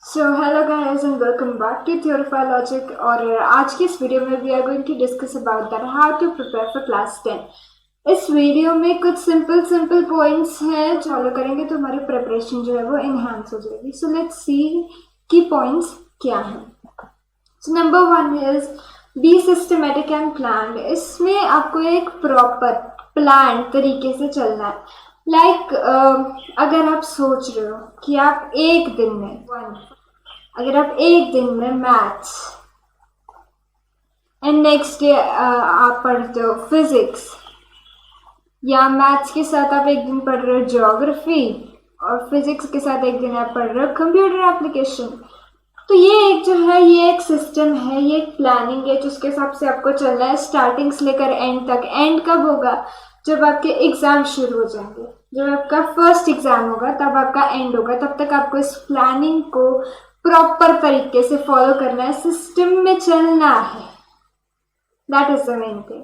So hello guys and welcome back to Theorify Logic. और आज की इस वीडियो में we are going to discuss about that how to prepare for class 10। इस video में कुछ सिंपल पॉइंट्स हैं जो फॉलो करेंगे तो हमारी प्रिपरेशन जो है वो एनहांस हो जाएगी। सो लेट्स सी की पॉइंट्स क्या हैं। So number 1 is be systematic and planned. इसमें आपको एक प्रॉपर प्लान तरीके से चलना है। अगर आप सोच रहे हो कि आप एक दिन में अगर आप एक दिन में मैथ्स एंड नेक्स्ट डे आप पढ़ते हो फिजिक्स, या मैथ्स के साथ आप एक दिन पढ़ रहे हो ज्योग्राफी और फिजिक्स के साथ एक दिन आप पढ़ रहे हो कंप्यूटर एप्लीकेशन, तो ये एक सिस्टम है, ये एक प्लानिंग है जिसके हिसाब से आपको चलना है स्टार्टिंग से लेकर एंड तक। एंड कब होगा? जब आपके एग्जाम शुरू हो जाएंगे। जब आपका फर्स्ट एग्जाम होगा तब आपका एंड होगा। तब तक आपको इस प्लानिंग को प्रॉपर तरीके से फॉलो करना है, सिस्टम में चलना है। That is the main thing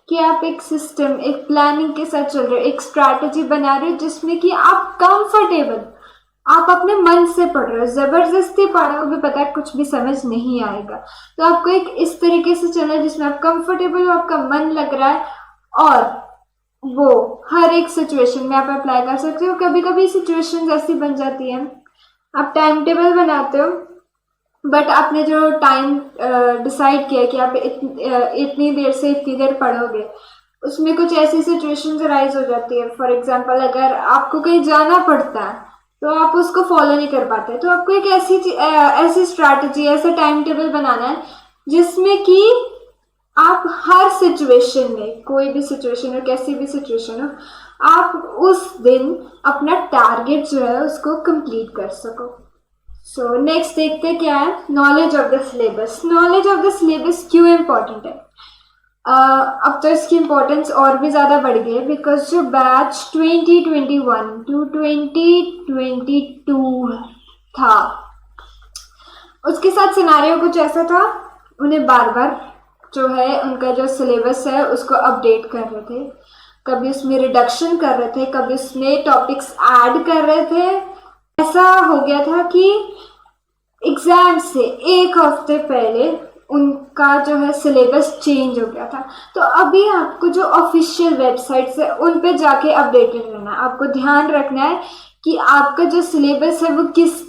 कि आप एक सिस्टम, एक प्लानिंग के साथ चल रहे हो, एक स्ट्रैटेजी बना रहे हो जिसमें कि आप कंफर्टेबल, आप अपने मन से पढ़ रहे हो। जबरदस्ती पढ़ोगे पता है कुछ भी समझ नहीं आएगा। तो आपको एक इस तरीके से चलना है जिसमें आप कंफर्टेबल हो, आपका मन लग रहा है, और वो हर एक सिचुएशन में आप अप्लाई कर सकते हो। कभी कभी सिचुएशन ऐसी बन जाती है, आप टाइम टेबल बनाते हो बट आपने जो टाइम डिसाइड किया कि आप इतनी देर से इतनी देर पढ़ोगे, उसमें कुछ ऐसी सिचुएशंस राइज हो जाती है। फॉर एग्जांपल अगर आपको कहीं जाना पड़ता है तो आप उसको फॉलो नहीं कर पाते। तो आपको एक ऐसी स्ट्रैटेजी, ऐसा टाइम टेबल बनाना है जिसमें कि आप हर सिचुएशन में, कोई भी सिचुएशन हो, कैसी भी सिचुएशन हो, आप उस दिन अपना टारगेट जो है उसको कंप्लीट कर सको। सो नेक्स्ट देखते हैं क्या है, knowledge of the syllabus. Knowledge of the syllabus क्यों इम्पोर्टेंट है? अब तो इसकी इम्पोर्टेंस और भी ज़्यादा बढ़ गई है बिकॉज जो बैच 2021 टू 2022 था उसके साथ सिनारियो कुछ ऐसा था, उन्हें बार बार जो है उनका जो सिलेबस है उसको अपडेट कर रहे थे, कभी उसमें रिडक्शन कर रहे थे, कभी उसमें टॉपिक्स ऐड कर रहे थे। ऐसा हो गया था कि एग्जाम से एक हफ्ते पहले उनका जो है सिलेबस चेंज हो गया था। तो अभी आपको जो ऑफिशियल वेबसाइट्स है उन पे जाके अपडेटेड रहना है। आपको ध्यान रखना है कि आपका जो सिलेबस है वो किस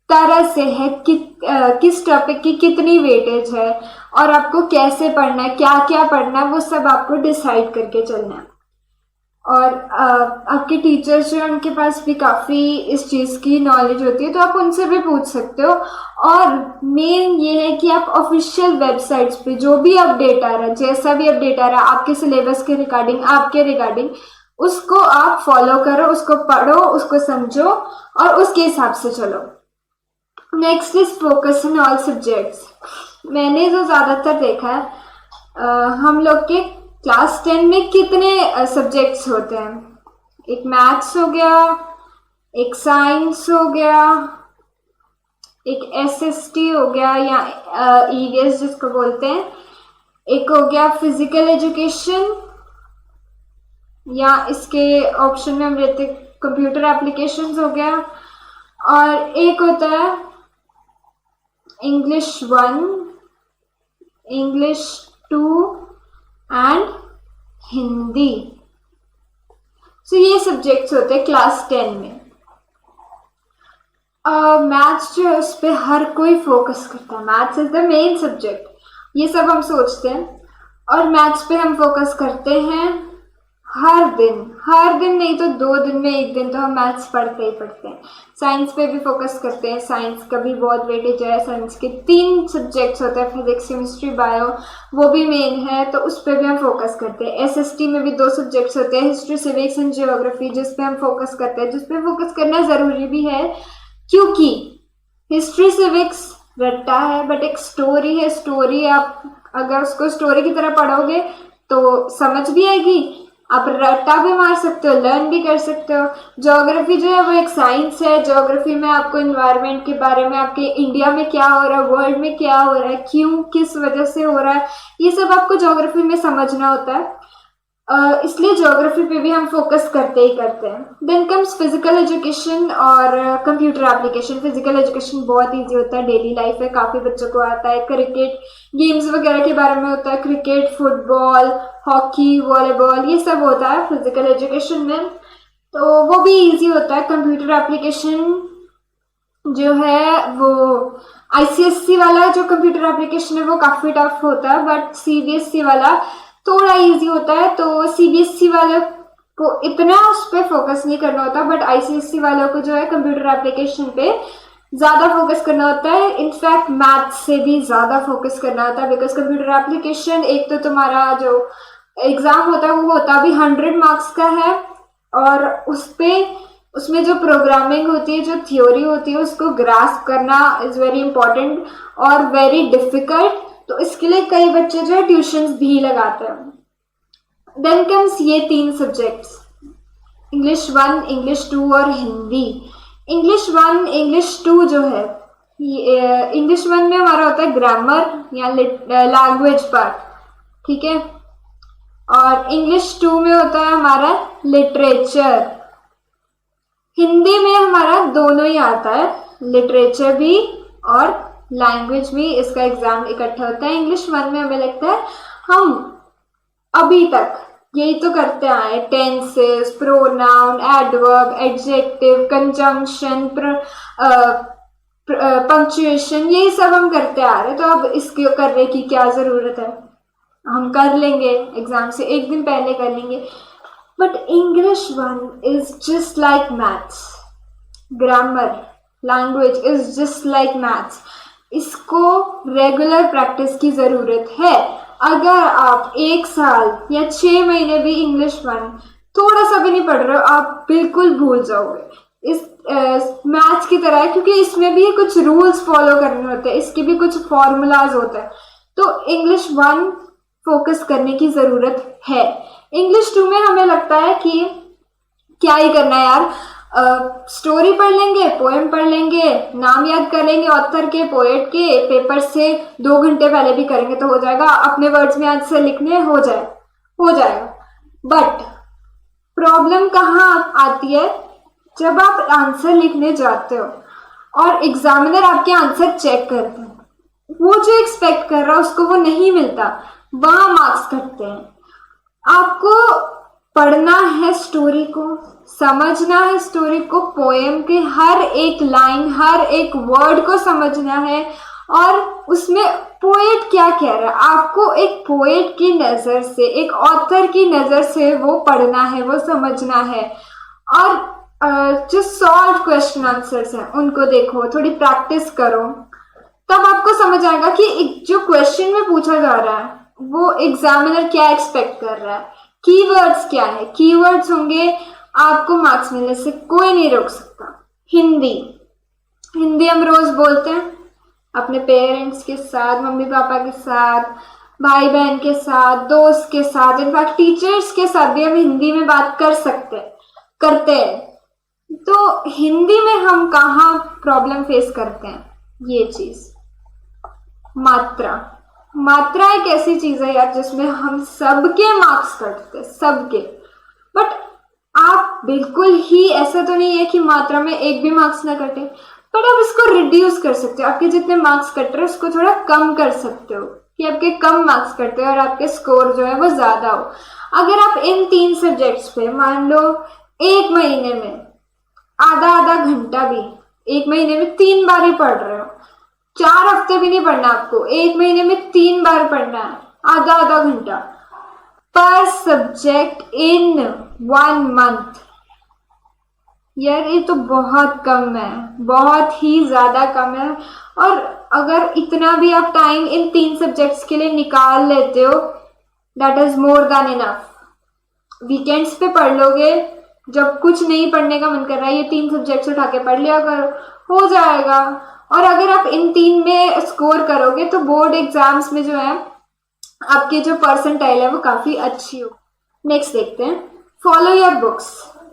तरह से है, किस टॉपिक की कितनी वेटेज है और आपको कैसे पढ़ना है, क्या क्या पढ़ना है, वो सब आपको डिसाइड करके चलना है। और आपके टीचर्स जो है उनके पास भी काफ़ी इस चीज़ की नॉलेज होती है, तो आप उनसे भी पूछ सकते हो। और मेन ये है कि आप ऑफिशियल वेबसाइट्स पे जो भी अपडेट आ रहा है, जैसा भी अपडेट आ रहा है आपके सिलेबस के रिगार्डिंग, आपके रिगार्डिंग, उसको आप फॉलो करो, उसको पढ़ो, उसको समझो और उसके हिसाब से चलो। Next is focus in all subjects. मैंने जो ज़्यादातर देखा है, हम लोग के क्लास 10 में कितने सब्जेक्ट्स होते हैं? एक मैथ्स हो गया, एक साइंस हो गया, एक एसएसटी हो गया या ईवीएस जिसको बोलते हैं, एक हो गया फिजिकल एजुकेशन, या इसके ऑप्शन में हम लेते कंप्यूटर एप्लीकेशंस हो गया, और एक होता है इंग्लिश 1, इंग्लिश 2 एंड हिंदी। सो ये सब्जेक्ट्स होते हैं क्लास 10 में। मैथ्स जो है उस पर हर कोई फोकस करता है, maths is the main subject, ये सब हम सोचते हैं। और मैथ्स पे हम फोकस करते हैं हर दिन नहीं तो 2 दिन में 1 दिन तो हम मैथ्स पढ़ते ही पढ़ते हैं। साइंस पे भी फोकस करते हैं, साइंस का भी बहुत वेटेज है। साइंस के 3 सब्जेक्ट्स होते हैं, फिजिक्स, केमिस्ट्री, बायो, वो भी मेन है, तो उस पर भी हम फोकस करते हैं। एसएसटी में भी 2 सब्जेक्ट्स होते हैं, हिस्ट्री, सिविक्स एंड जियोग्राफी, जिस पे हम फोकस करते हैं, जिस पे फोकस करना ज़रूरी भी है क्योंकि हिस्ट्री सिविक्स रट्टा है बट एक स्टोरी है। स्टोरी आप अगर उसको स्टोरी की तरह पढ़ोगे तो समझ भी आएगी, आप रट्टा भी मार सकते हो, लर्न भी कर सकते हो। ज्योग्राफी जो है वो एक साइंस है। ज्योग्राफी में आपको इन्वायरमेंट के बारे में, आपके इंडिया में क्या हो रहा है, वर्ल्ड में क्या हो रहा है, क्यों, किस वजह से हो रहा है, ये सब आपको ज्योग्राफी में समझना होता है। इसलिए ज्योग्राफी पे भी हम फोकस करते ही करते हैं. देन कम्स फिजिकल एजुकेशन और कंप्यूटर एप्लीकेशन. फिजिकल एजुकेशन बहुत इजी होता है, डेली लाइफ है, काफ़ी बच्चों को आता है. क्रिकेट गेम्स वगैरह के बारे में होता है, क्रिकेट, फुटबॉल, हॉकी, वॉलीबॉल, ये सब होता है फिजिकल एजुकेशन में, तो वो भी इजी होता है. कंप्यूटर एप्लीकेशन जो है वो आईसीएससी वाला जो कंप्यूटर एप्लीकेशन है वो काफ़ी टफ होता है, बट सीबीएसई वाला थोड़ा इजी होता है. तो सीबीएसई वाले को इतना उस पर फोकस नहीं करना होता, बट आईसीएससी वालों को जो है कंप्यूटर एप्लीकेशन पे ज़्यादा फोकस करना होता है. इनफैक्ट मैथ्स से भी ज़्यादा फोकस करना होता है, बिकॉज कंप्यूटर एप्लीकेशन एक तो तुम्हारा जो एग्ज़ाम होता है वो होता भी 100 मार्क्स का है, और उसमें जो प्रोग्रामिंग होती है, जो थ्योरी होती है, उसको ग्रास्प करना इज़ वेरी इंपॉर्टेंट और वेरी डिफिकल्ट. तो इसके लिए कई बच्चे जो है ट्यूशन्स भी लगाते हैं. देन कम्स ये 3 सब्जेक्ट्स, इंग्लिश 1, इंग्लिश 2 और हिंदी. इंग्लिश 1, इंग्लिश 2 जो है, इंग्लिश 1 में हमारा होता है ग्रामर या लैंग्वेज पार्ट, ठीक है, और इंग्लिश 2 में होता है हमारा लिटरेचर. हिंदी में हमारा दोनों ही आता है, लिटरेचर भी और लैंग्वेज भी. इसका एग्जाम इकट्ठा होता है. इंग्लिश 1 में हमें लगता है हम अभी तक यही तो करते आए, tenses, pronoun, adverb, adjective, conjunction, punctuation, यही सब हम करते आ रहे. तो अब इसके करने की क्या ज़रूरत है, हम कर लेंगे, एग्जाम से एक दिन पहले कर लेंगे. But English 1 is just like maths, grammar, language is just like maths. इसको रेगुलर प्रैक्टिस की ज़रूरत है. अगर आप 1 साल या 6 महीने भी इंग्लिश 1 थोड़ा सा भी नहीं पढ़ रहे हो, आप बिल्कुल भूल जाओगे. इस मैथ्स की तरह है, क्योंकि इसमें भी कुछ रूल्स फॉलो करने होते हैं, इसके भी कुछ फॉर्मूलाज होते हैं. तो इंग्लिश 1 फोकस करने की ज़रूरत है. इंग्लिश 2 में हमें लगता है कि क्या ही करना है यार, स्टोरी पढ़ लेंगे, पोएम पढ़ लेंगे, नाम याद कर लेंगे ऑथर के, पोएट के, पेपर से 2 घंटे पहले भी करेंगे तो हो जाएगा, अपने वर्ड्स में आंसर लिखने हो जाएगा. बट प्रॉब्लम कहाँ आती है, जब आप आंसर लिखने जाते हो और एग्जामिनर आपके आंसर चेक करते हैं, वो जो एक्सपेक्ट कर रहा है उसको वो नहीं मिलता, वहाँ मार्क्स कटते हैं. आपको पढ़ना है स्टोरी को, समझना है स्टोरी को, पोएम के हर एक लाइन, हर एक वर्ड को समझना है, और उसमें पोएट क्या कह रहा है आपको एक पोएट की नज़र से, एक ऑथर की नज़र से वो पढ़ना है, वो समझना है. और जो सॉल्व क्वेश्चन आंसर्स हैं उनको देखो, थोड़ी प्रैक्टिस करो, तब आपको समझ आएगा कि जो क्वेश्चन में पूछा जा रहा है वो एग्जामिनर क्या एक्सपेक्ट कर रहा है, कीवर्ड्स क्या है. कीवर्ड्स होंगे, आपको मार्क्स मिलने से कोई नहीं रोक सकता. हिंदी हम रोज बोलते हैं अपने पेरेंट्स के साथ, मम्मी पापा के साथ, भाई बहन के साथ, दोस्त के साथ, इनफैक्ट टीचर्स के साथ भी हम हिंदी में बात करते हैं. तो हिंदी में हम कहाँ प्रॉब्लम फेस करते हैं, ये चीज मात्रा एक ऐसी चीज है यार जिसमें हम सबके मार्क्स कटते हैं, सबके. बट आप बिल्कुल ही ऐसा तो नहीं है कि मात्रा में एक भी मार्क्स ना कटे, बट आप इसको रिड्यूस कर सकते हो. आपके जितने मार्क्स कट रहे हैं उसको थोड़ा कम कर सकते हो, कि आपके कम मार्क्स कटते हो और आपके स्कोर जो है वो ज़्यादा हो. अगर आप इन 3 सब्जेक्ट्स पे मान लो 1 महीने में आधा घंटा भी, 1 महीने में 3 बार ही पढ़ रहे हो, 4 हफ्ते भी नहीं पढ़ना आपको, 1 महीने में 3 बार पढ़ना है, आधा घंटा पर सब्जेक्ट इन 1 मंथ. यार ये तो बहुत कम है, बहुत ही ज़्यादा कम है. और अगर इतना भी आप टाइम इन 3 सब्जेक्ट्स के लिए निकाल लेते हो, that is more than enough. Weekends पे पढ़ लोगे, जब कुछ नहीं पढ़ने का मन कर रहा है, ये 3 सब्जेक्ट्स उठा के पढ़ लिया करो, हो जाएगा. और अगर आप इन 3 में स्कोर करोगे तो बोर्ड एग्जाम्स में जो है आपके जो परसेंटाइल है वो काफ़ी अच्छी हो. नेक्स्ट देखते हैं, फॉलो योर बुक्स.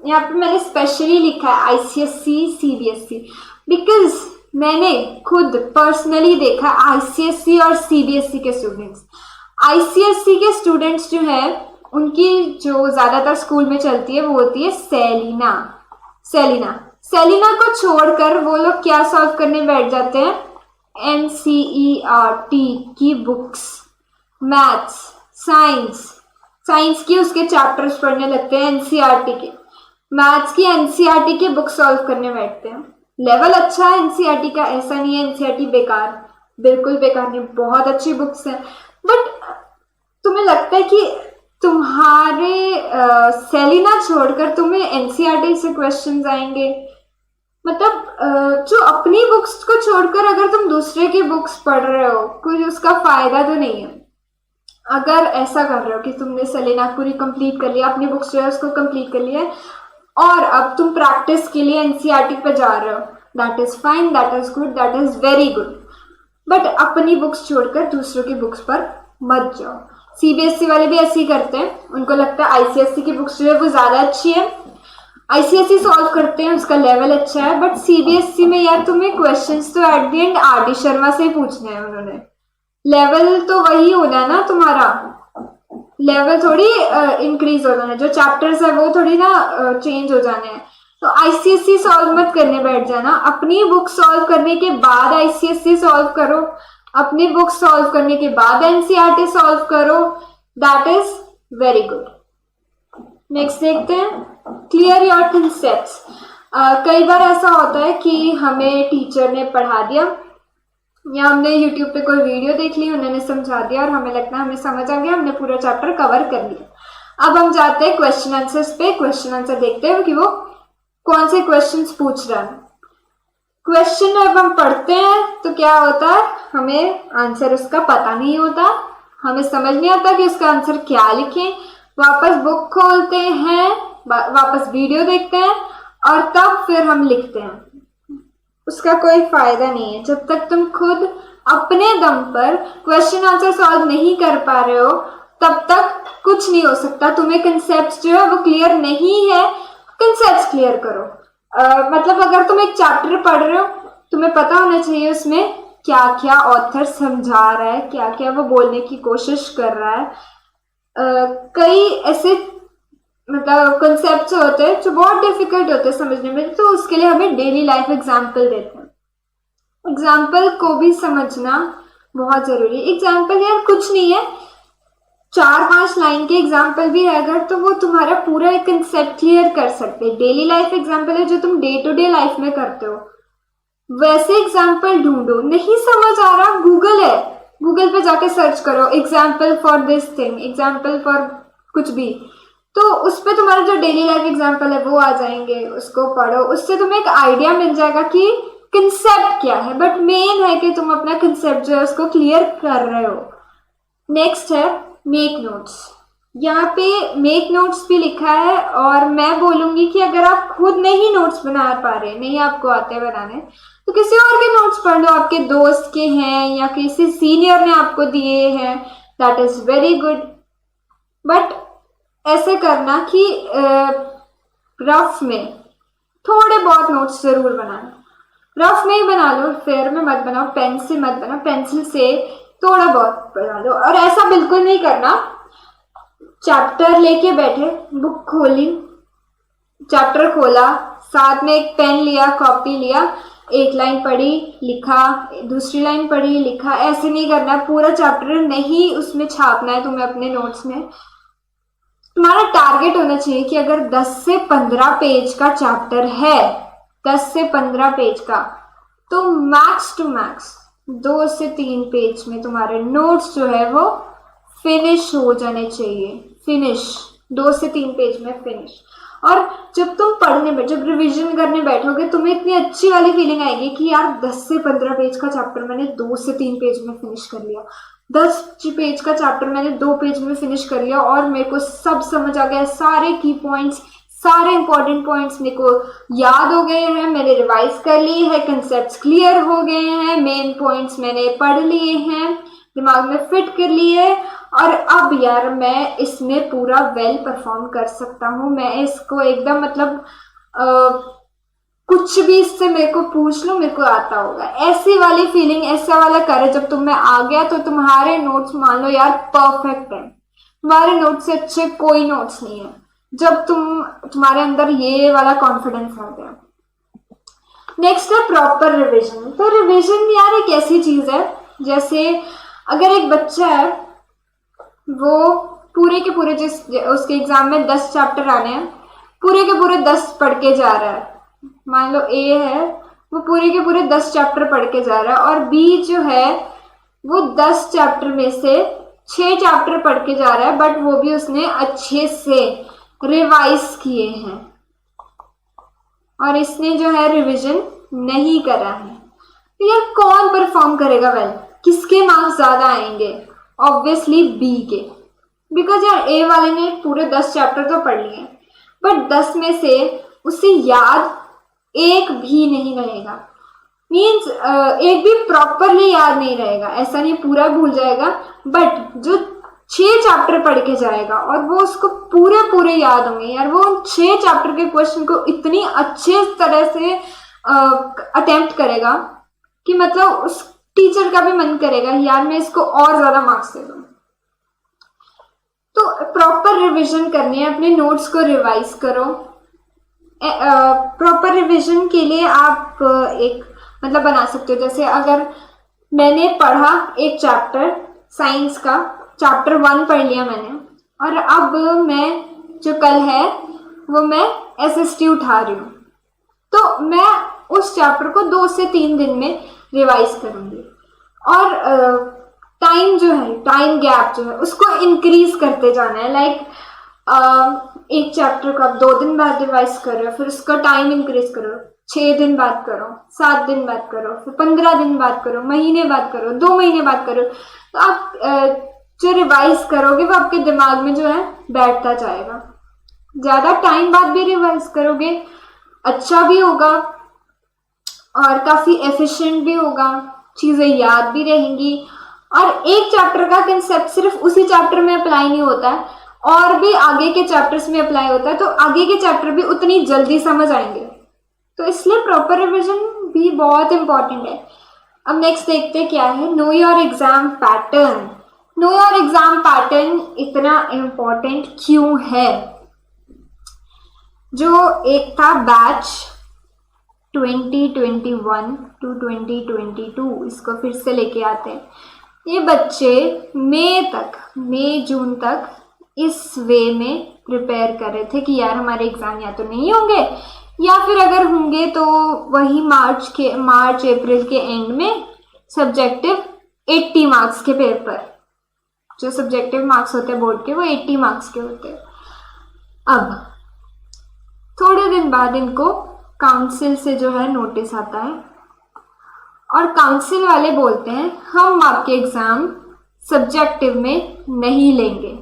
यहाँ पे मैंने स्पेशली लिखा है आईसीएससी, सीबीएसई, बिकॉज मैंने खुद पर्सनली देखा आईसीएससी और सीबीएसई के स्टूडेंट्स. आईसीएससी के स्टूडेंट्स जो हैं उनकी जो ज्यादातर स्कूल में चलती है वो होती है सेलिना। सेलिना सेलिना को छोड़कर वो लोग क्या सॉल्व करने बैठ जाते हैं, NCERT की बुक्स, मैथ्स, साइंस, साइंस की उसके चैप्टर्स पढ़ने लगते हैं, NCERT के, मैथ्स की NCERT की बुक सॉल्व करने बैठते हैं। लेवल अच्छा है NCERT का, ऐसा नहीं है NCERT बेकार, बिल्कुल बेकार नहीं, बहुत अच्छी बुक्स हैं। बट तुम्हें लगता है कि तुम्हारे सेलिना छोड़कर तुम्हें NCERT से क्वेश्चंस आएंगे? मतलब जो अपनी बुक्स को छोड़कर अगर तुम दूसरे की बुक्स पढ़ रहे हो, कोई उसका फायदा तो नहीं है। अगर ऐसा कर रहे हो कि तुमने सेलिना पूरी कंप्लीट कर लिया, अपनी बुक्स जो है उसको कंप्लीट कर लिया और अब तुम प्रैक्टिस के लिए NCERT पे जा रहे हो, that is fine, that is good, that is very good. But अपनी बुक्स छोड़कर दूसरों की बुक्स पर मत जाओ। CBSE वाले भी ऐसे ही करते हैं, उनको लगता है ICSE की बुक्स जो है वो ज्यादा अच्छी है, ICSE सॉल्व करते हैं, उसका लेवल अच्छा है। बट CBSE में यार तुम्हें क्वेश्चंस तो at the end RD Sharma से ही पूछने हैं, उन्होंने लेवल तो वही होना है ना, तुम्हारा लेवल थोड़ी इंक्रीज हो जाना है, जो चैप्टर्स है वो थोड़ी ना चेंज हो जाने हैं। तो ICSE सॉल्व मत करने बैठ जाना, अपनी बुक सॉल्व करने के बाद ICSE सॉल्व करो, अपनी बुक सॉल्व करने के बाद NCERT सॉल्व करो, that is very good. Next देखते हैं, क्लियर योर कंसेप्ट्स। कई बार ऐसा होता है कि हमें टीचर ने पढ़ा दिया या हमने YouTube पे कोई वीडियो देख ली, उन्होंने समझा दिया और हमें लगता है हमें समझ आ गया, हमने पूरा चैप्टर कवर कर लिया। अब हम जाते हैं क्वेश्चन आंसर्स पे, क्वेश्चन आंसर देखते हैं कि वो कौन से क्वेश्चंस पूछ रहा है। क्वेश्चन जब हम पढ़ते हैं तो क्या होता है, हमें आंसर उसका पता नहीं होता, हमें समझ नहीं आता कि उसका आंसर क्या लिखें, वापस बुक खोलते हैं, वापस वीडियो देखते हैं और तब फिर हम लिखते हैं। उसका कोई फायदा नहीं है। जब तक तुम खुद अपने दम पर क्वेश्चन आंसर सॉल्व नहीं कर पा रहे हो तब तक कुछ नहीं हो सकता। तुम्हें कंसेप्ट जो है वो क्लियर नहीं है, कंसेप्ट क्लियर करो। मतलब अगर तुम एक चैप्टर पढ़ रहे हो, तुम्हें पता होना चाहिए उसमें क्या क्या ऑथर समझा रहा है, क्या क्या वो बोलने की कोशिश कर रहा है। कई ऐसे मतलब कंसेप्ट होते हैं जो बहुत डिफिकल्ट होते हैं समझने में, तो उसके लिए हमें डेली लाइफ एग्जाम्पल देते हैं। एग्जाम्पल को भी समझना बहुत जरूरी है। एग्जाम्पल यार कुछ नहीं है, 4-5 लाइन के एग्जाम्पल भी है अगर, तो वो तुम्हारा पूरा एक कंसेप्ट क्लियर कर सकते हैं। डेली लाइफ एग्जाम्पल है जो तुम डे टू डे लाइफ में करते हो, वैसे एग्जाम्पल ढूंढो। नहीं समझ आ रहा, गूगल है, गूगल पे जाके सर्च करो example for this thing, example for कुछ भी, तो उस पर तुम्हारा जो डेली लाइफ एग्जाम्पल है वो आ जाएंगे, उसको पढ़ो, उससे तुम्हें एक आइडिया मिल जाएगा कि कंसेप्ट क्या है। बट मेन है कि तुम अपना कंसेप्ट जो है उसको क्लियर कर रहे हो। नेक्स्ट है मेक नोट्स। यहाँ पे मेक नोट्स भी लिखा है और मैं बोलूंगी कि अगर आप खुद नहीं नोट्स बना पा रहे, नहीं आपको आते बनाने, तो किसी और के नोट्स पढ़ लो, आपके दोस्त के हैं या किसी सीनियर ने आपको दिए हैं, that is very good. But ऐसे करना कि रफ में थोड़े बहुत नोट्स जरूर बनाना, रफ में ही बना लो, फेयर में मत बनाओ, पेन से मत बनाओ, पेंसिल से थोड़ा बहुत बना लो। और ऐसा बिल्कुल नहीं करना चैप्टर लेके बैठे, बुक खोली, चैप्टर खोला, साथ में एक पेन लिया, कॉपी लिया, एक लाइन पढ़ी लिखा, दूसरी लाइन पढ़ी लिखा, ऐसे नहीं करना। पूरा चैप्टर नहीं उसमें छापना है तुम्हें अपने नोट्स में। तुम्हारा टारगेट होना चाहिए कि अगर 10 से 15 पेज का चैप्टर है, 10 से 15 पेज का, तो मैक्स टू मैक्स 2 से 3 पेज में तुम्हारे नोट्स जो है वो फिनिश हो जाने चाहिए। फिनिश 2 से 3 पेज में फिनिश। और जब तुम जब रिवीजन करने बैठोगे, तुम्हें इतनी अच्छी वाली फीलिंग आएगी कि यार 10 से 15 पेज का चैप्टर मैंने 2 से 3 पेज में फिनिश कर लिया, 10 पेज का चैप्टर मैंने 2 पेज में फिनिश कर लिया और मेरे को सब समझ आ गया, सारे की पॉइंट्स, सारे इंपॉर्टेंट पॉइंट्स मेरे को याद हो गए हैं, मैंने रिवाइज कर लिए हैं, कंसेप्ट्स क्लियर हो गए हैं, मेन पॉइंट्स मैंने पढ़ लिए हैं, दिमाग में फिट कर लिए, और अब यार मैं इसमें पूरा वेल परफॉर्म कर सकता हूँ, मैं इसको एकदम मतलब कुछ भी इससे मेरे को पूछ लो मेरे को आता होगा, ऐसी वाली फीलिंग, ऐसा वाला करें जब तुम में आ गया तो तुम्हारे नोट्स मान लो यार परफेक्ट है। तुम्हारे नोट्स से अच्छे कोई नोट्स नहीं है जब तुम्हारे अंदर ये वाला कॉन्फिडेंस आ गया। नेक्स्ट है प्रॉपर रिविजन। तो रिविजन यार एक ऐसी चीज है, जैसे अगर एक बच्चा है वो पूरे के पूरे उसके एग्जाम में 10 चैप्टर आने हैं, पूरे के पूरे 10 पढ़ के जा रहा है। मान लो ए है, वो पूरे के पूरे 10 चैप्टर पढ़ के जा रहा है, और बी जो है वो 10 चैप्टर में से 6 चैप्टर पढ़ के जा रहा है, बट वो भी उसने अच्छे से रिवाइज किए हैं, और इसने जो है रिवीजन नहीं करा है। तो यार कौन परफॉर्म करेगा वेल? किसके मार्क्स ज्यादा आएंगे? ऑब्वियसली बी के, बिकॉज यार ए वाले ने पूरे 10 चैप्टर तो पढ़ लिए, बट 10 में से उसे याद एक भी नहीं रहेगा। मीन्स एक भी प्रॉपरली याद नहीं रहेगा, ऐसा नहीं पूरा भूल जाएगा, बट जो 6 चैप्टर पढ़ के जाएगा और वो उसको पूरे पूरे याद होंगे। यार वो 6 चैप्टर के क्वेश्चन को इतनी अच्छे तरह से अटेम्प्ट करेगा कि मतलब उस टीचर का भी मन करेगा यार मैं इसको और ज्यादा मार्क्स दे दूं। तो प्रॉपर रिवीजन करनी है, अपने नोट्स को रिवाइज करो। प्रॉपर रिवीजन के लिए आप एक मतलब बना सकते हो, जैसे अगर मैंने पढ़ा एक चैप्टर साइंस का, चैप्टर 1 पढ़ लिया मैंने, और अब मैं जो कल है वो मैं SST उठा रही हूँ, तो मैं उस चैप्टर को 2 से 3 दिन में रिवाइज करूँगी, और टाइम जो है, टाइम गैप जो है उसको इंक्रीज करते जाना है। लाइक एक चैप्टर को आप 2 दिन बाद रिवाइज करो, फिर उसका टाइम इंक्रीज करो, 6 दिन बाद करो, 7 दिन बाद करो, फिर 15 दिन बाद करो, महीने बाद करो, 2 महीने बाद करो। तो आप जो रिवाइज करोगे वो आपके दिमाग में जो है बैठता जाएगा। ज्यादा टाइम बाद भी रिवाइज करोगे अच्छा भी होगा, और काफी एफिशिएंट भी होगा, चीजें याद भी रहेंगी। और एक चैप्टर का कंसेप्ट सिर्फ उसी चैप्टर में अप्लाई नहीं होता है, और भी आगे के चैप्टर्स में अप्लाई होता है, तो आगे के चैप्टर भी उतनी जल्दी समझ आएंगे। तो इसलिए प्रॉपर रिविजन भी बहुत इंपॉर्टेंट है। अब नेक्स्ट देखते हैं क्या है, know your exam pattern. Know your exam pattern इतना इंपॉर्टेंट क्यों है? जो एक था बैच 2021 टू 2022, इसको फिर से लेके आते हैं। ये बच्चे मई जून तक इस वे में प्रिपेयर कर रहे थे कि यार हमारे एग्जाम या तो नहीं होंगे, या फिर अगर होंगे तो वही मार्च अप्रैल के एंड में सब्जेक्टिव 80 मार्क्स के पेपर, जो सब्जेक्टिव मार्क्स होते हैं बोर्ड के वो 80 मार्क्स के होते हैं। अब थोड़े दिन बाद इनको काउंसिल से जो है नोटिस आता है, और काउंसिल वाले बोलते हैं हम आपके एग्जाम सब्जेक्टिव में नहीं लेंगे,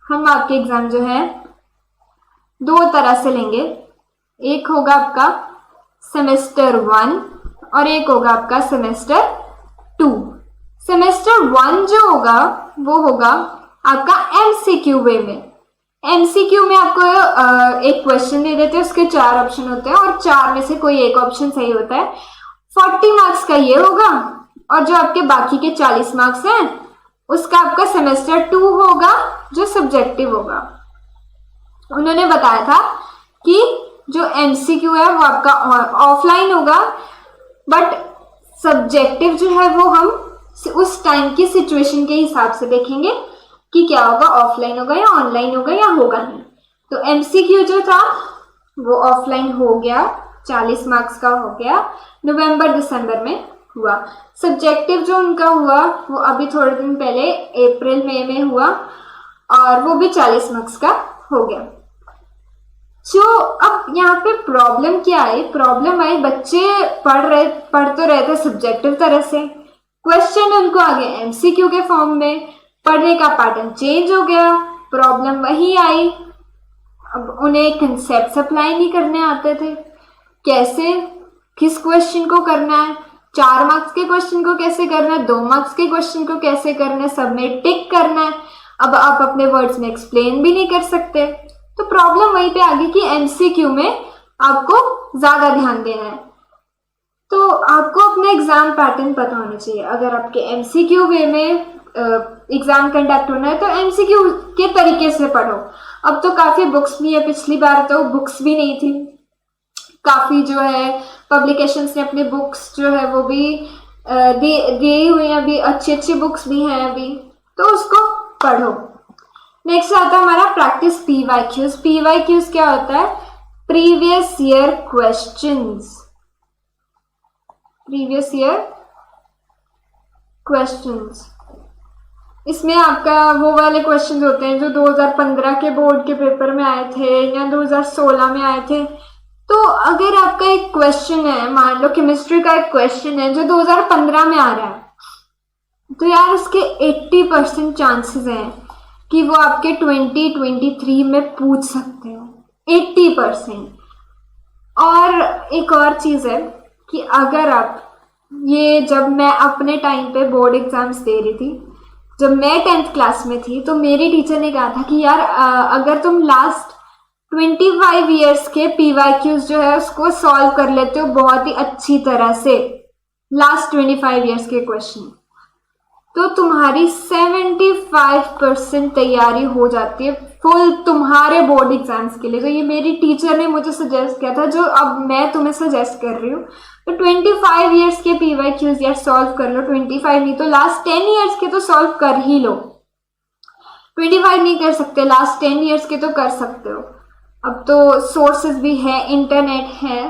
हम आपके एग्जाम जो है 2 तरह से लेंगे। एक होगा आपका सेमेस्टर 1 और एक होगा आपका सेमेस्टर 2। सेमेस्टर 1 जो होगा वो होगा आपका MCQ वे में। MCQ में आपको एक क्वेश्चन दे देते हैं, उसके 4 ऑप्शन होते हैं, और 4 में से कोई एक ऑप्शन सही होता है। 40 मार्क्स का ये होगा, और जो आपके बाकी के 40 मार्क्स हैं उसका आपका सेमेस्टर 2 होगा, जो सब्जेक्टिव होगा। उन्होंने बताया था कि जो MCQ है वो आपका ऑफलाइन होगा, बट सब्जेक्टिव जो है वो हम उस टाइम की सिचुएशन के हिसाब से देखेंगे कि क्या होगा, ऑफलाइन होगा या ऑनलाइन होगा या होगा नहीं। तो MCQ जो था वो ऑफलाइन हो गया, 40 मार्क्स का हो गया, नवंबर दिसंबर में हुआ। सब्जेक्टिव जो उनका हुआ वो अभी थोड़े दिन पहले अप्रैल मई में हुआ, और वो भी 40 मार्क्स का हो गया। जो अब यहाँ पे प्रॉब्लम क्या आई? प्रॉब्लम आई बच्चे पढ़ तो रहे थे सब्जेक्टिव तरह से, क्वेश्चन उनको आ गए MCQ के फॉर्म में, पढ़ने का पैटर्न चेंज हो गया। प्रॉब्लम वही आई, अब उन्हें कंसेप्ट अप्लाई नहीं करने आते थे। कैसे, किस क्वेश्चन को करना है, 4 मार्क्स के क्वेश्चन को कैसे करना है, 2 मार्क्स के क्वेश्चन को कैसे करना है, सब में टिक करना है। अब आप अपने वर्ड्स में एक्सप्लेन भी नहीं कर सकते। तो प्रॉब्लम वहीं पे आ गई कि MCQ में आपको ज्यादा ध्यान देना है। तो आपको अपना एग्जाम पैटर्न पता होना चाहिए। अगर आपके MCQ वे में एग्जाम कंडक्ट होना है तो एमसीक्यू के तरीके से पढ़ो। अब तो काफ़ी बुक्स भी है, पिछली बार तो बुक्स भी नहीं थी, काफ़ी जो है पब्लिकेशंस ने अपने बुक्स जो है वो भी दी हुई हैं, अभी अच्छी अच्छी बुक्स भी हैं अभी, तो उसको पढ़ो। नेक्स्ट आता है हमारा प्रैक्टिस पीवाईक्यूज। पीवाईक्यूज क्या होता है? Previous year questions. Previous year questions, इसमें आपका वो वाले क्वेश्चंस होते हैं जो 2015 के बोर्ड के पेपर में आए थे या 2016 में आए थे। तो अगर आपका एक क्वेश्चन है, मान लो केमिस्ट्री का एक क्वेश्चन है जो 2015 में आ रहा है, तो यार उसके 80% चांसेस हैं कि वो आपके 2023 में पूछ सकते हो, 80%। और एक और चीज़ है कि अगर आप ये, जब मैं अपने टाइम पे बोर्ड एग्जाम्स दे रही थी, जब मैं 10th क्लास में थी, तो मेरी टीचर ने कहा था कि यार अगर तुम लास्ट 25 ईयर्स के पीवाईक्यूज जो है उसको सॉल्व कर लेते हो बहुत ही अच्छी तरह से, लास्ट 25 ईयर्स के क्वेश्चन, तो तुम्हारी 75% तैयारी हो जाती है फुल तुम्हारे बोर्ड एग्जाम्स के लिए। तो ये मेरी टीचर ने मुझे सजेस्ट किया था, जो अब मैं तुम्हें सजेस्ट कर रही हूँ। तो 25 ईयर्स के पीवाईक्यूज यार सॉल्व कर लो, 25 नहीं तो लास्ट 10 ईयर्स के तो सॉल्व कर ही लो। 25 नहीं कर सकते, लास्ट 10 ईयर्स के तो कर सकते हो। अब तो सोर्सेज भी है, इंटरनेट है,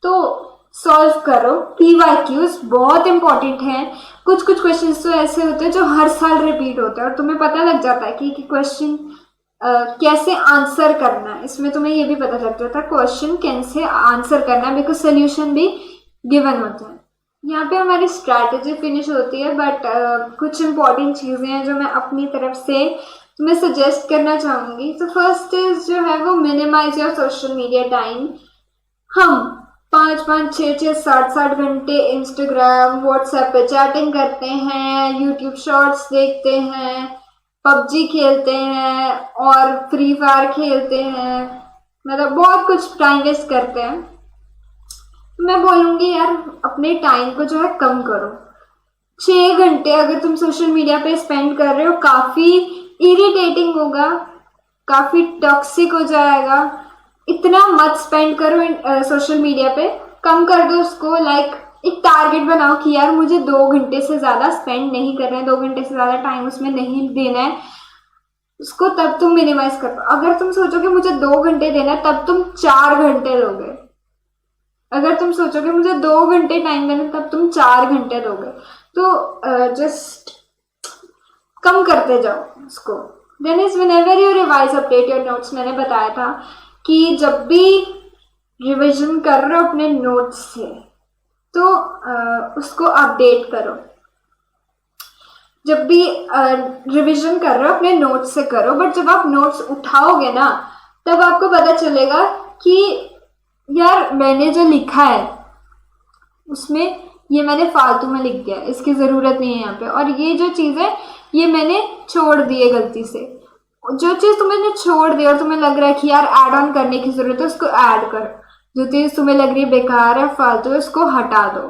तो सॉल्व करो। पीवाईक्यूज बहुत इंपॉर्टेंट है। कुछ कुछ क्वेश्चंस तो ऐसे होते हैं जो हर साल रिपीट होते हैं और तुम्हें पता लग जाता है कि क्वेश्चन कैसे आंसर करना है। इसमें तुम्हें ये भी पता लग जाता है क्वेश्चन कैसे आंसर करना है, बिकॉज सोल्यूशन भी गिवन होता है। यहाँ पे हमारी स्ट्रैटेजी फिनिश होती है, बट कुछ इंपॉर्टेंट चीज़ें हैं जो मैं अपनी तरफ से तुम्हें सजेस्ट करना चाहूँगी। तो फर्स्ट इज जो है वो minimise your social media time. हम 5-5, 6-6, 7-7 घंटे इंस्टाग्राम, व्हाट्सएप पे चैटिंग करते हैं, यूट्यूब शॉर्ट्स देखते हैं, पबजी खेलते हैं और फ्री फायर खेलते हैं, मतलब बहुत कुछ टाइम वेस्ट करते हैं। मैं बोलूँगी यार अपने टाइम को जो है कम करो। 6 घंटे अगर तुम सोशल मीडिया पे स्पेंड कर रहे हो, काफ़ी इरिटेटिंग होगा, काफ़ी टॉक्सिक हो जाएगा। इतना मत स्पेंड करो सोशल मीडिया पे, कम कर दो उसको। लाइक एक टारगेट बनाओ कि यार मुझे 2 घंटे से ज़्यादा स्पेंड नहीं करना है, 2 घंटे से ज़्यादा टाइम उसमें नहीं देना है उसको, तब तुम मिनिमाइज कर पाओ। अगर तुम सोचोगे मुझे 2 घंटे देना है, तब तुम 4 घंटे दोगे। अगर तुम सोचोगे मुझे 2 घंटे टाइम देना है, तब तुम 4 घंटे दोगे। तो जस्ट कम करते जाओ उसको। Then is whenever you revise update your notes. मैंने बताया था कि जब भी रिवीजन कर रहे हो अपने नोट्स से, तो उसको अपडेट करो। जब भी रिवीजन कर रहे हो अपने नोट्स से करो, बट जब आप नोट्स उठाओगे ना, तब आपको पता चलेगा कि यार मैंने जो लिखा है उसमें ये मैंने फालतू में लिख दिया, इसकी ज़रूरत नहीं है यहाँ पे, और ये जो चीज़ है ये मैंने छोड़ दी है गलती से। जो चीज़ तुमने छोड़ दी और तुम्हें लग रहा है कि यार ऐड ऑन करने की ज़रूरत है, उसको ऐड करो। जो चीज़ तुम्हें लग रही है बेकार है, फालतू है, उसको हटा दो।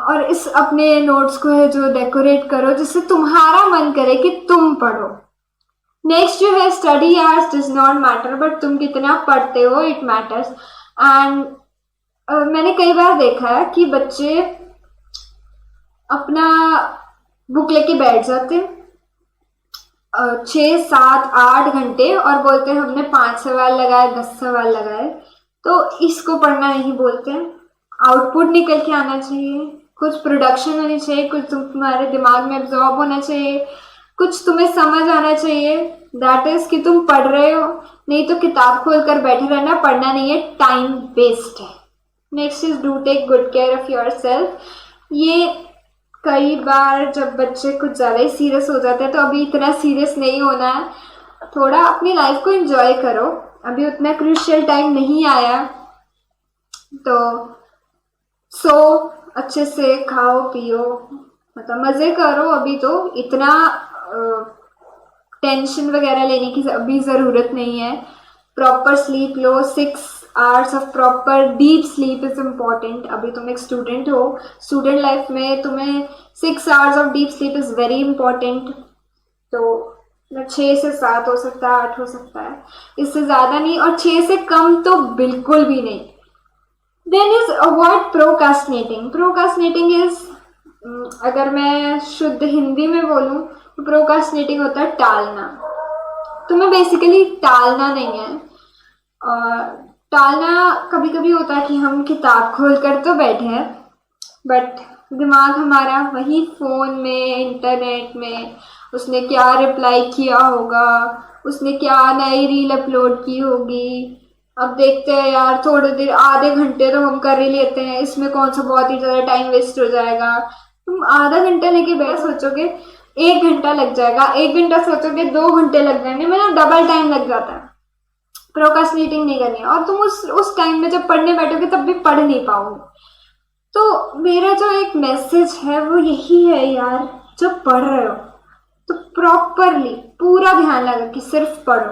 और इस अपने नोट्स को है जो डेकोरेट करो जिससे तुम्हारा मन करे कि तुम पढ़ो। नेक्स्ट जो है study hours does not matter, but तुम कितना पढ़ते हो इट मैटर्स। एंड मैंने कई बार देखा है कि बच्चे अपना बुक लेके बैठ जाते हैं 6, 7, 8 घंटे और बोलते हैं हमने 5 सवाल लगाए, 10 सवाल लगाए। तो इसको पढ़ना नहीं बोलते हैं। आउटपुट निकल के आना चाहिए, कुछ प्रोडक्शन होनी चाहिए, कुछ तुम्हारे दिमाग में एब्जॉर्ब होना चाहिए, कुछ तुम्हें समझ आना चाहिए। दैट इज कि तुम पढ़ रहे हो, नहीं तो किताब खोल कर बैठे रहना। पढ़ना नहीं है, टाइम वेस्ट है। Next is do take good care of yourself. ये कई बार जब बच्चे कुछ ज़्यादा ही सीरियस हो जाते हैं, तो अभी इतना सीरियस नहीं होना है, थोड़ा अपनी लाइफ को एंजॉय करो। अभी उतना क्रूशियल टाइम नहीं आया, तो सो अच्छे से खाओ पियो, मतलब मज़े करो। अभी तो इतना टेंशन वगैरह लेने की अभी ज़रूरत नहीं है। Proper sleep low, 6 hours of proper deep sleep is important. अभी तुम एक स्टूडेंट हो, स्टूडेंट लाइफ में तुम्हें 6 hours of deep sleep is very important. तो 6 से 7 हो सकता है, 8 हो सकता है, इससे ज़्यादा नहीं, और 6 से कम तो बिल्कुल भी नहीं। Then is avoid procrastinating. Procrastinating is, अगर मैं शुद्ध हिंदी में बोलूँ तो प्रोकास्टिनेटिंग होता है टालना। तुम्हें बेसिकली टालना नहीं है। टालना कभी कभी होता है कि हम किताब खोल कर तो बैठे हैं, बट दिमाग हमारा वही फ़ोन में, इंटरनेट में, उसने क्या रिप्लाई किया होगा, उसने क्या नई रील अपलोड की होगी, अब देखते हैं यार थोड़ी देर, आधे घंटे तो हम कर ही लेते हैं, इसमें कौन सा बहुत ही ज़्यादा टाइम वेस्ट हो जाएगा। तुम आधा घंटा लेके बैठ सोचोगे 1 घंटा लग जाएगा, 1 घंटा सोचोगे 2 घंटे लग जाएंगे, मतलब डबल टाइम लग जाता है। प्रोकास्टिनेटिंग नहीं करनी है, और तुम उस टाइम में जब पढ़ने बैठोगे तब भी पढ़ नहीं पाओगे। तो मेरा जो एक मैसेज है वो यही है यार, जब पढ़ रहे हो तो प्रॉपरली पूरा ध्यान लगा कि सिर्फ पढ़ो।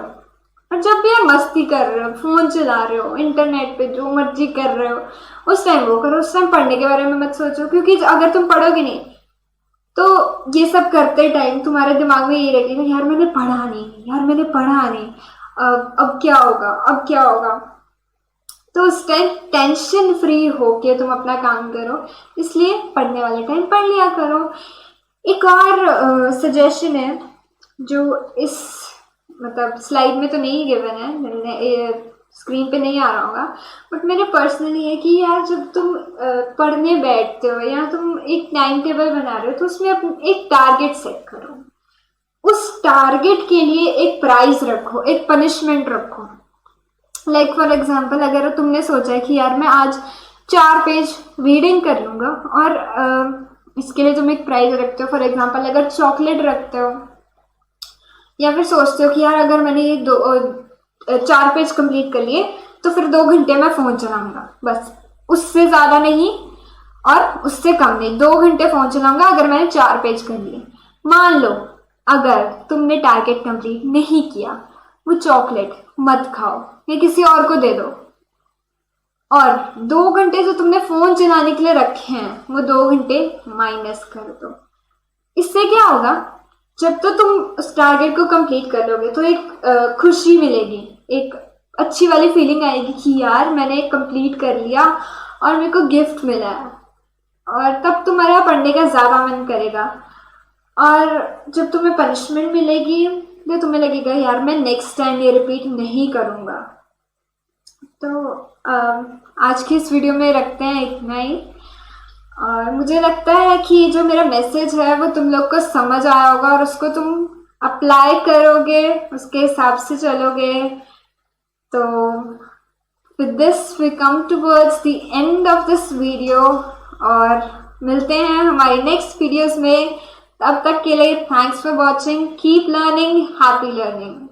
और जब भी आप मस्ती कर रहे हो, फ़ोन चला रहे हो, इंटरनेट पे जो मर्जी कर रहे हो, उस टाइम वो करो, उस टाइम पढ़ने के बारे में मत सोचो। क्योंकि अगर तुम पढ़ोगे नहीं तो ये सब करते टाइम तुम्हारे दिमाग में ये रहेगा यार मैंने पढ़ा नहीं, यार मैंने पढ़ा नहीं, अब क्या होगा, अब क्या होगा। तो उस टाइम टेंशन फ्री होके तुम अपना काम करो, इसलिए पढ़ने वाले टाइम पढ़ लिया करो। एक और सजेशन है जो इस मतलब स्लाइड में तो नहीं गिवन है, मैंने स्क्रीन पे नहीं आ रहा होगा, बट मेरे पर्सनली है कि यार जब तुम पढ़ने बैठते हो या तुम एक टाइम टेबल बना रहे हो तो उसमें एक टारगेट सेट करो। उस टारगेट के लिए एक प्राइस रखो, एक पनिशमेंट रखो। लाइक फॉर एग्जाम्पल, अगर तुमने सोचा है कि यार मैं आज 4 पेज रीडिंग कर लूँगा, और इसके लिए तुम एक प्राइस रखते हो। फॉर एग्जाम्पल अगर चॉकलेट रखते हो, या फिर सोचते हो कि यार अगर मैंने ये 4 पेज कंप्लीट कर लिए तो फिर 2 घंटे मैं फ़ोन चलाऊँगा, बस उससे ज़्यादा नहीं और उससे कम नहीं, 2 घंटे फ़ोन चलाऊँगा अगर मैंने 4 पेज कर लिए। मान लो अगर तुमने टारगेट कंप्लीट नहीं किया, वो चॉकलेट मत खाओ या किसी और को दे दो, और 2 घंटे जो तुमने फ़ोन चलाने के लिए रखे हैं वो 2 घंटे माइनस कर दो। इससे क्या होगा, जब तो तुम उस टारगेट को कंप्लीट कर लोगे तो एक खुशी मिलेगी, एक अच्छी वाली फीलिंग आएगी कि यार मैंने कंप्लीट कर लिया और मेरे को गिफ्ट मिला है, और तब तुम्हारा पढ़ने का ज़्यादा मन करेगा। और जब तुम्हें पनिशमेंट मिलेगी तो तुम्हें लगेगा यार मैं नेक्स्ट टाइम ये रिपीट नहीं करूँगा। तो आज की इस वीडियो में रखते हैं इतना ही, और मुझे लगता है कि जो मेरा मैसेज है वो तुम लोग को समझ आया होगा और उसको तुम अप्लाई करोगे, उसके हिसाब से चलोगे। तो with this we come towards the end of this video, और मिलते हैं हमारी नेक्स्ट वीडियोस में। तब तक के लिए thanks for watching, keep learning, happy learning.